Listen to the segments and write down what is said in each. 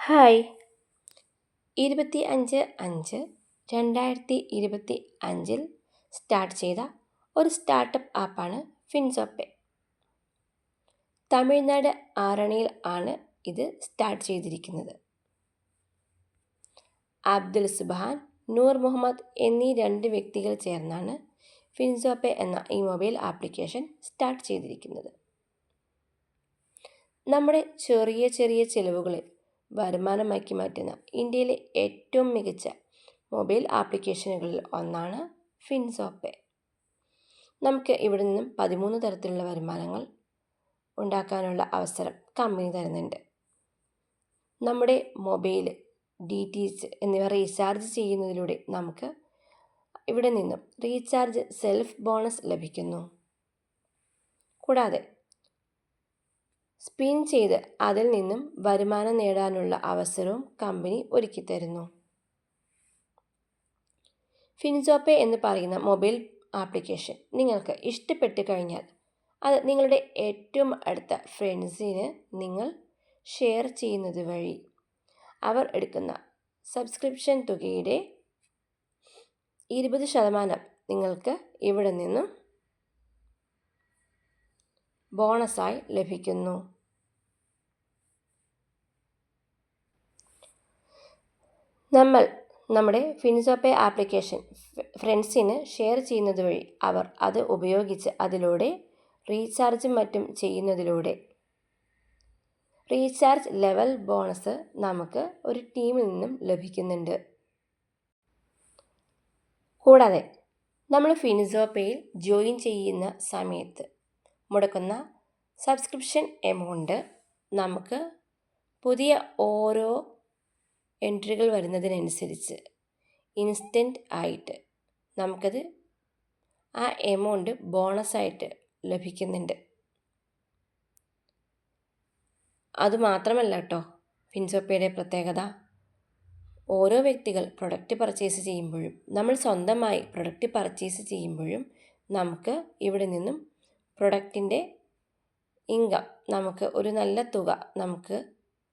Hi. 25/5/2025 start ചെയ്ത ഒരു startup ആപ്പാണ് ഫിൻസോപ്പേ. തമിഴ്നാട് ആറണിയിൽ ആണ് ഇത് സ്റ്റാർട്ട് ചെയ്തിരിക്കുന്നത്. അബ്ദുൽ സുബ്ഹാൻ, നൂർ മുഹമ്മദ് എന്നീ 2 വ്യക്തികൾ ചേർന്നാണ് ഫിൻസോപ്പേ എന്ന ഈ മൊബൈൽ ആപ്ലിക്കേഷൻ സ്റ്റാർട്ട് ചെയ്തിരിക്കുന്നത്. നമ്മുടെ ചെറിയ ചെറിയ ചിലവുകളിൽ വരുമാനമാക്കി മാറ്റുന്ന ഇന്ത്യയിലെ ഏറ്റവും മികച്ച മൊബൈൽ ആപ്ലിക്കേഷനുകളിൽ ഒന്നാണ് ഫിൻസോപ്പേ. നമുക്ക് ഇവിടെ നിന്നും 13 തരത്തിലുള്ള വരുമാനങ്ങൾ ഉണ്ടാക്കാനുള്ള അവസരം കമ്പനി തരുന്നുണ്ട്. നമ്മുടെ മൊബൈൽ, DTH എന്നിവ റീചാർജ് ചെയ്യുന്നതിലൂടെ നമുക്ക് ഇവിടെ നിന്നും റീചാർജ് സെൽഫ് ബോണസ് ലഭിക്കുന്നു. കൂടാതെ സ്പിൻ ചെയ്ത് അതിൽ നിന്നും വരുമാനം നേടാനുള്ള അവസരവും കമ്പനി ഒരുക്കിത്തരുന്നു. ഫിൻസോപ്പേ എന്ന് പറയുന്ന മൊബൈൽ ആപ്ലിക്കേഷൻ നിങ്ങൾക്ക് ഇഷ്ടപ്പെട്ട് കഴിഞ്ഞാൽ അത് നിങ്ങളുടെ ഏറ്റവും അടുത്ത ഫ്രണ്ട്സിന് നിങ്ങൾ ഷെയർ ചെയ്യുന്നത് വഴി അവർ എടുക്കുന്ന സബ്സ്ക്രിപ്ഷൻ തുകയുടെ 20% നിങ്ങൾക്ക് ഇവിടെ നിന്നും ബോണസായി ലഭിക്കുന്നു. നമ്മൾ നമ്മുടെ ഫിൻസോപ്പേ ആപ്ലിക്കേഷൻ ഫ്രണ്ട്സിന് ഷെയർ ചെയ്യുന്നത് വഴി അവർ അത് ഉപയോഗിച്ച് അതിലൂടെ റീചാർജും മറ്റും ചെയ്യുന്നതിലൂടെ റീചാർജ് ലെവൽ ബോണസ് നമുക്ക് ഒരു ടീമിൽ നിന്നും ലഭിക്കുന്നുണ്ട്. കൂടാതെ നമ്മൾ ഫിൻസോപ്പേയിൽ ജോയിൻ ചെയ്യുന്ന സമയത്ത് മുടക്കുന്ന സബ്സ്ക്രിപ്ഷൻ എമൗണ്ട് നമുക്ക് പുതിയ ഓരോ എൻട്രികൾ വരുന്നതിനനുസരിച്ച് ഇൻസ്റ്റൻ്റ് ആയിട്ട് നമുക്കത് ആ എമൗണ്ട് ബോണസായിട്ട് ലഭിക്കുന്നുണ്ട്. അതുമാത്രമല്ല കേട്ടോ ഫിൻസോപ്പേയുടെ പ്രത്യേകത, ഓരോ വ്യക്തികൾ പ്രൊഡക്റ്റ് പർച്ചേസ് ചെയ്യുമ്പോഴും നമ്മൾ സ്വന്തമായി പ്രൊഡക്റ്റ് പർച്ചേസ് ചെയ്യുമ്പോഴും നമുക്ക് ഇവിടെ നിന്നും പ്രൊഡക്റ്റിൻ്റെ ഇൻകം നമുക്ക് ഒരു നല്ല തുക നമുക്ക്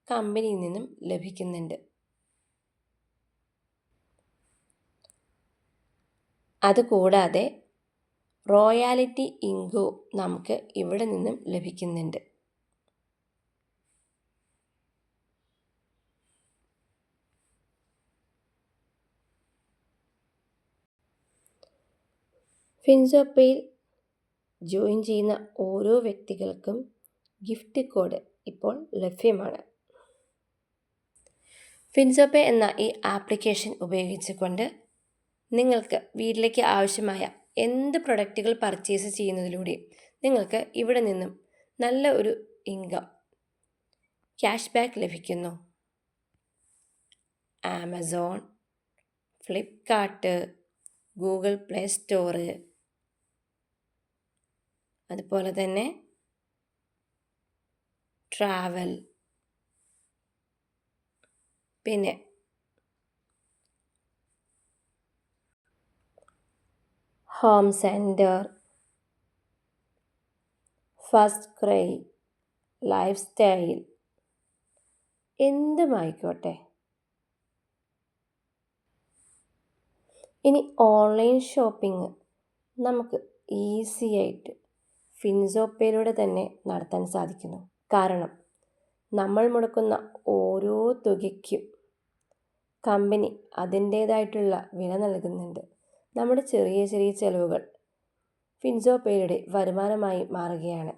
കമ്പനിയിൽ നിന്നും ലഭിക്കുന്നുണ്ട്. അതുകൂടാതെ റോയാലിറ്റി ഇൻകവും നമുക്ക് ഇവിടെ നിന്നും ലഭിക്കുന്നുണ്ട്. ഫിൻസോപ്പേയിൽ ജോയിൻ ചെയ്യുന്ന ഓരോ വ്യക്തികൾക്കും ഗിഫ്റ്റ് കോഡ് ഇപ്പോൾ ലഭ്യമാണ്. ഫിൻസോപ്പേ എന്ന ഈ ആപ്ലിക്കേഷൻ ഉപയോഗിച്ചുകൊണ്ട് നിങ്ങൾക്ക് വീട്ടിലേക്ക് ആവശ്യമായ എന്ത് പ്രൊഡക്റ്റുകൾ പർച്ചേസ് ചെയ്യുന്നതിലൂടെ നിങ്ങൾക്ക് ഇവിടെ നിന്നും നല്ല ഒരു ഇൻകം ക്യാഷ് ബാക്ക് ലഭിക്കുന്നു. Amazon, Flipkart, Google Play Store, അതുപോലെ തന്നെ ട്രാവൽ, പിന്നെ home centre, first cry, lifestyle, എന്തുമായിക്കോട്ടെ. ഇനി ഓൺലൈൻ ഷോപ്പിംഗ് നമുക്ക് ഈസി ആയിട്ട് ഫിൻസോപ്പേയിലൂടെ തന്നെ നടത്താൻ സാധിക്കുന്നു. കാരണം നമ്മൾ മുടക്കുന്ന ഓരോ തുകയ്ക്കും കമ്പനി അതിൻ്റേതായിട്ടുള്ള വില നൽകുന്നുണ്ട്. നമ്മുടെ ചെറിയ ചെറിയ ചിലവുകൾ ഫിൻസോപ്പേയിലൂടെ വരുമാനമായി മാറുകയാണ്.